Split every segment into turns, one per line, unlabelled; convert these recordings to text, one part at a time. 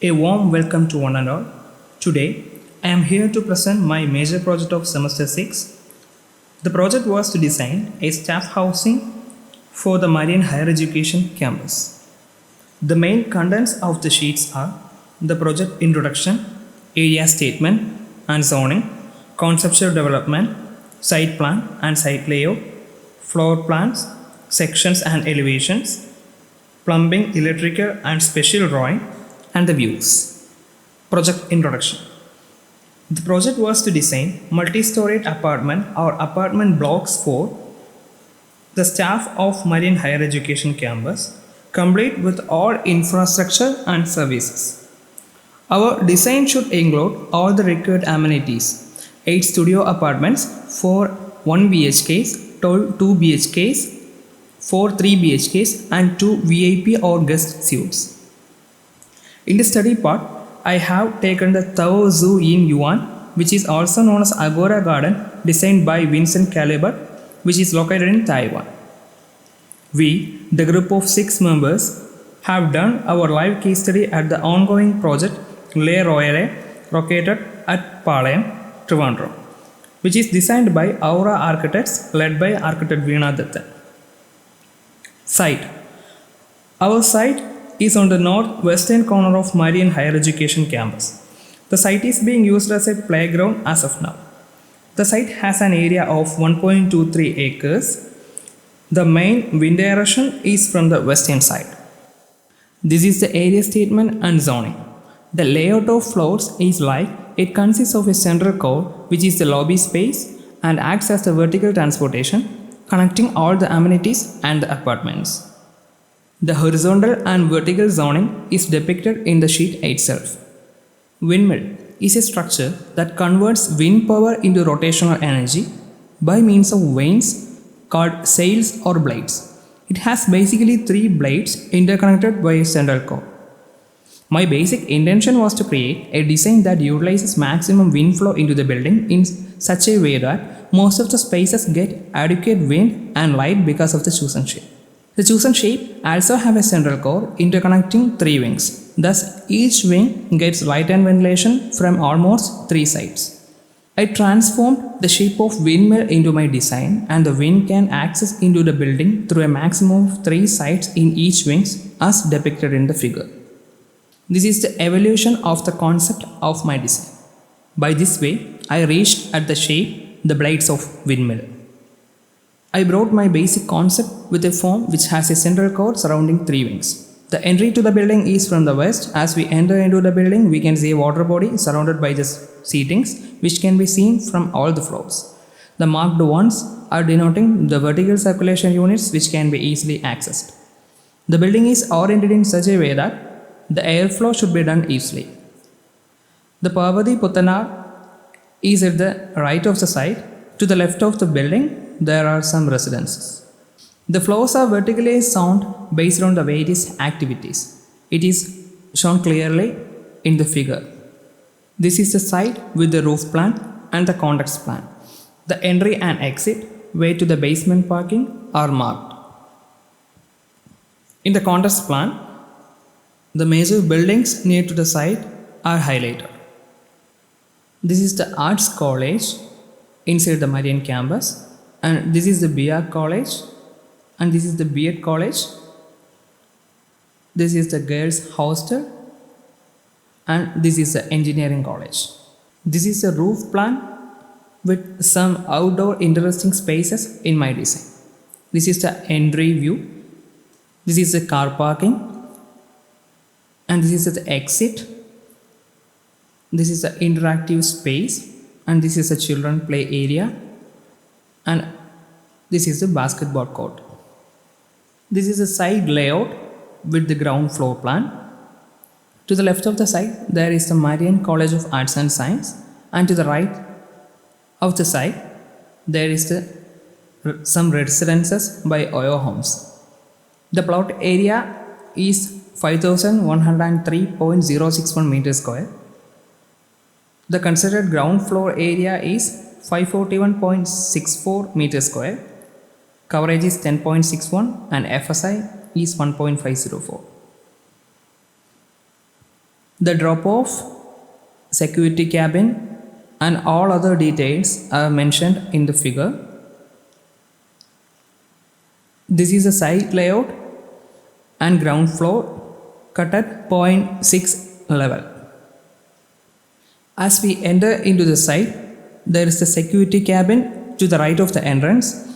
A warm welcome to one and all. Today, I am here to present my major project of semester 6. The project was to design a staff housing for the Marian Higher Education campus. The main contents of the sheets are the project introduction, area statement and zoning, conceptual development, site plan and site layout, floor plans, sections and elevations, plumbing, electrical and special drawing, and the views. Project introduction. The project was to design multi-storied apartment or apartment blocks for the staff of Marian Higher Education campus, complete with all infrastructure and services. Our design should include all the required amenities: 8 studio apartments, 4 1 BHKs, 2 BHKs, 4 3 BHKs, and 2 VIP or guest suites. In the study part, I have taken the Tao Zoo in Yuan, which is also known as Agora Garden, designed by Vincent Calibert, which is located in Taiwan. We, the group of 6 members, have done our live case study at the ongoing project Le Royale, located at Palayam, Trivandrum, which is designed by Aura Architects, led by architect Veena Datta. Site. Our site is on the northwestern corner of Marian Higher Education campus. The site is being used as a playground as of now. The site has an area of 1.23 acres. The main wind direction is from the western side. This is the area statement and zoning. The layout of floors is like it consists of a central core, which is the lobby space, and acts as the vertical transportation, connecting all the amenities and the apartments. The horizontal and vertical zoning is depicted in the sheet itself. Windmill is a structure that converts wind power into rotational energy by means of vanes called sails or blades. It has basically 3 blades interconnected by a central core. My basic intention was to create a design that utilizes maximum wind flow into the building in such a way that most of the spaces get adequate wind and light because of the chosen shape. The chosen shape also have a central core interconnecting 3 wings. Thus, each wing gets light and ventilation from almost 3 sides. I transformed the shape of windmill into my design, and the wind can access into the building through a maximum of 3 sides in each wings as depicted in the figure. This is the evolution of the concept of my design. By this way, I reached at the shape the blades of windmill. I brought my basic concept with a form which has a central core surrounding 3 wings. The entry to the building is from the west. As we enter into the building, we can see a water body surrounded by the seatings, which can be seen from all the floors. The marked ones are denoting the vertical circulation units, which can be easily accessed. The building is oriented in such a way that the airflow should be done easily. The Parvati Puttanar is at the right of the site. To the left of the building, there are some residences. The floors are vertically sound based on the various activities. It is shown clearly in the figure. This is the site with the roof plan and the context plan. The entry and exit way to the basement parking are marked. In the context plan, the major buildings near to the site are highlighted. This is the Arts College inside the Marian campus, and this is the BR College, and this is the B.Ed College. This is the Girls Hostel, and this is the Engineering College. This is the roof plan with some outdoor interesting spaces in my design. This is the entry view. This is the car parking, and this is the exit. This is the interactive space, and this is the children play area, and this is the basketball court. This is a side layout with the ground floor plan. To the left of the site, there is the Marian College of Arts and Science, and to the right of the site, there is some residences by Oyo Homes. The plot area is 5103.061 meters square. The considered ground floor area is 541.64 meters square. Coverage is 10.61 and FSI is 1.504. The drop-off, security cabin and all other details are mentioned in the figure. This is a site layout and ground floor cut at 0.6 level. As we enter into the site, there is a security cabin to the right of the entrance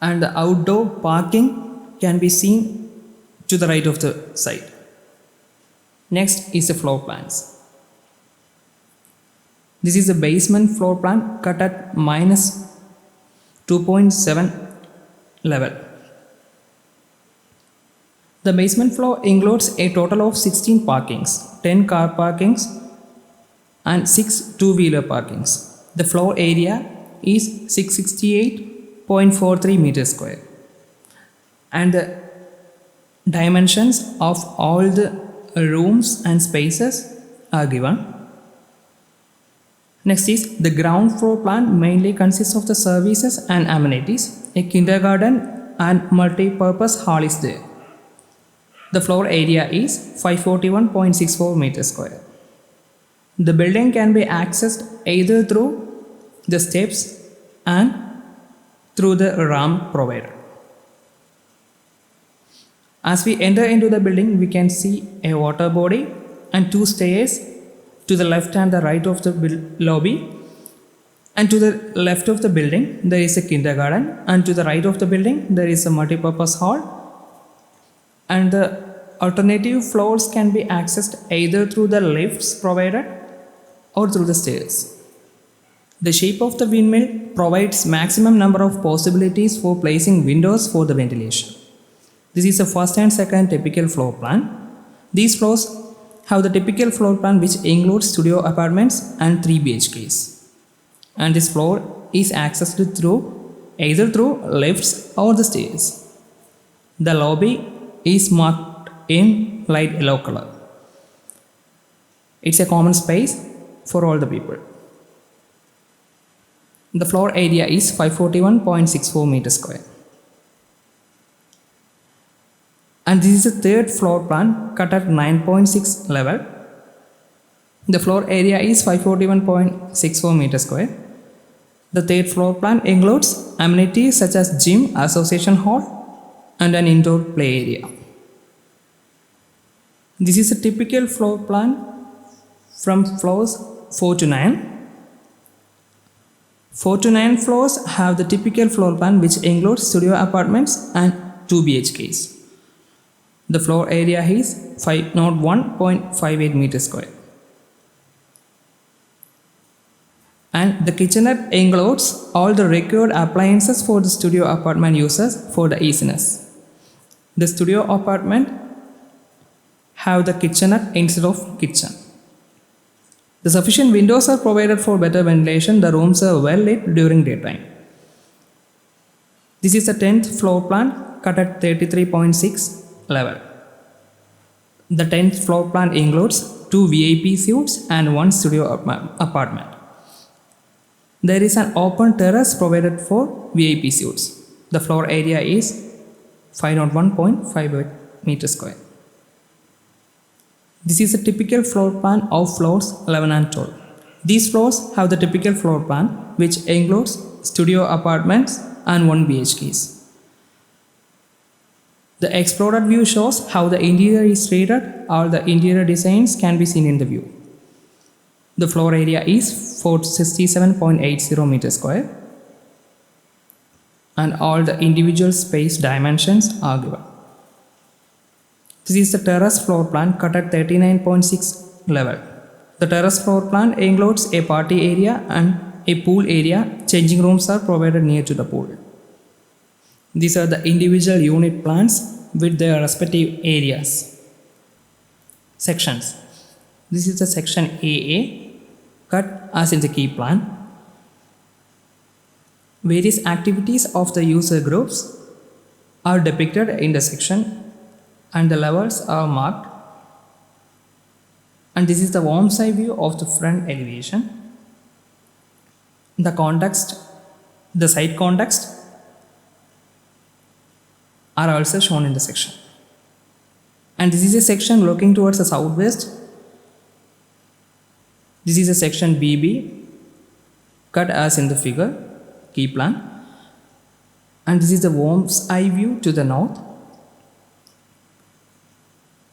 and the outdoor parking can be seen to the right of the site. Next is the floor plans. This is the basement floor plan cut at -2.7 level. The basement floor includes a total of 16 parkings, 10 car parkings and 6 two-wheeler parkings. The floor area is 668.43 meters square. And the dimensions of all the rooms and spaces are given. Next is the ground floor plan mainly consists of the services and amenities. A kindergarten and multi-purpose hall is there. The floor area is 541.64 meters square. The building can be accessed either through the steps and through the ramp provided. As we enter into the building, we can see a water body and 2 stairs to the left and the right of the lobby. And to the left of the building, there is a kindergarten, and to the right of the building, there is a multi-purpose hall. And the alternative floors can be accessed either through the lifts provided or through the stairs. The shape of the windmill provides maximum number of possibilities for placing windows for the ventilation. This is the first and second typical floor plan. These floors have the typical floor plan which includes studio apartments and 3 BHKs. And this floor is accessed either through lifts or the stairs. The lobby is marked in light yellow color. It's a common space for all the people. The floor area is 541.64 meters square. And this is the third floor plan cut at 9.6 level. The floor area is 541.64 meters square. The third floor plan includes amenities such as gym, association hall and an indoor play area. This is a typical floor plan from floors 4 to 9. 4 to 9 floors have the typical floor plan which includes studio apartments and 2 BHKs. The floor area is 501.58 meters square. And the kitchenette includes all the required appliances for the studio apartment users for the easiness. The studio apartment have the kitchenette instead of kitchen. The sufficient windows are provided for better ventilation. The rooms are well lit during daytime. This is the 10th floor plan cut at 33.6 level. The 10th floor plan includes 2 VIP suites and 1 studio apartment. There is an open terrace provided for VIP suites. The floor area is 501.58 meters square. This is a typical floor plan of floors 11 and 12. These floors have the typical floor plan which includes studio apartments and 1 BHKs. The exploded view shows how the interior is treated. All the interior designs can be seen in the view. The floor area is 467.80 meters square and all the individual space dimensions are given. This is the terrace floor plan cut at 39.6 level. The terrace floor plan includes a party area and a pool area. Changing rooms are provided near to the pool. These are the individual unit plans with their respective areas. Sections. This is the section AA cut as in the key plan. Various activities of the user groups are depicted in the section and the levels are marked. And this is the warm side view of the front elevation. The context, the site context are also shown in the section. And this is a section looking towards the southwest. This is a section BB, cut as in the figure, key plan. And this is the worm's eye view to the north.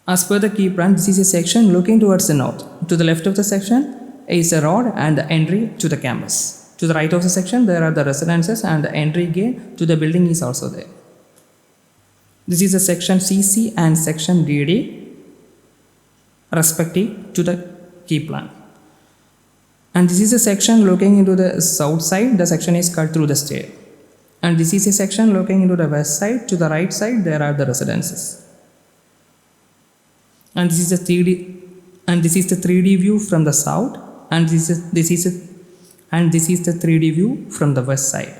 As per the key plan, this is a section looking towards the north. To the left of the section is the road and the entry to the campus. To the right of the section, there are the residences and the entry gate to the building is also there. This is the section CC and section DD, respective to the key plan. And this is a section looking into the south side. The section is cut through the stair. And this is a section looking into the west side. To the right side, there are the residences. And this is the 3D view from the south. And this is the 3D view from the west side.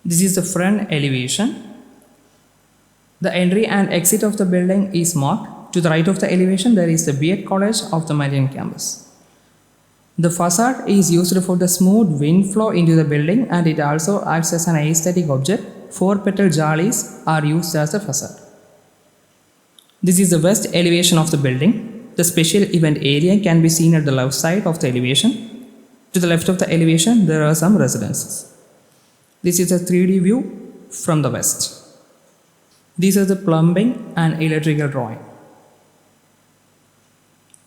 This is the front elevation. The entry and exit of the building is marked. To the right of the elevation, there is the B.Ed College of the Marian campus. The facade is used for the smooth wind flow into the building, and it also acts as an aesthetic object. 4-petal jalis are used as the facade. This is the west elevation of the building. The special event area can be seen at the left side of the elevation. To the left of the elevation, there are some residences. This is a 3D view from the west. These are the plumbing and electrical drawing.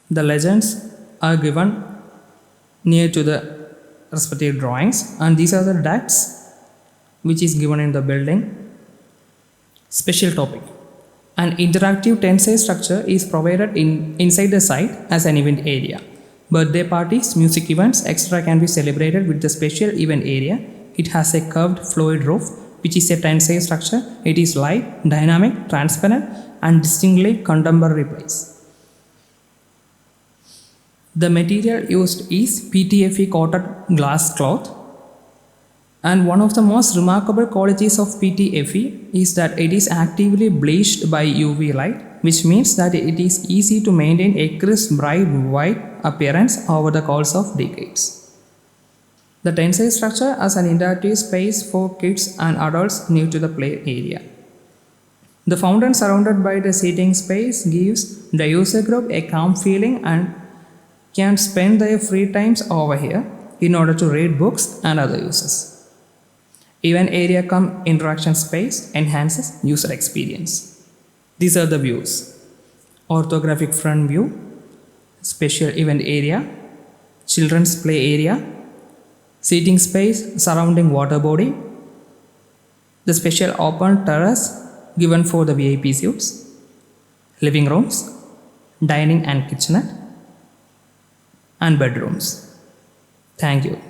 The legends are given near to the respective drawings, and these are the ducts which is given in the building. Special topic. An interactive tensile structure is provided inside the site as an event area. Birthday parties, music events, etc. can be celebrated with the special event area. It has a curved fluid roof which is a tensile structure. It is light, dynamic, transparent and distinctly contemporary place. The material used is PTFE coated glass cloth, and one of the most remarkable qualities of PTFE is that it is actively bleached by UV light, which means that it is easy to maintain a crisp, bright white appearance over the course of decades. The tensile structure as an interactive space for kids and adults new to the play area. The fountain surrounded by the seating space gives the user group a calm feeling and can spend their free times over here in order to read books and other uses. Event area cum interaction space enhances user experience. These are the views: orthographic front view, special event area, children's play area, seating space surrounding water body, the special open terrace given for the VIP suites, living rooms, dining and kitchenette, and bedrooms. Thank you.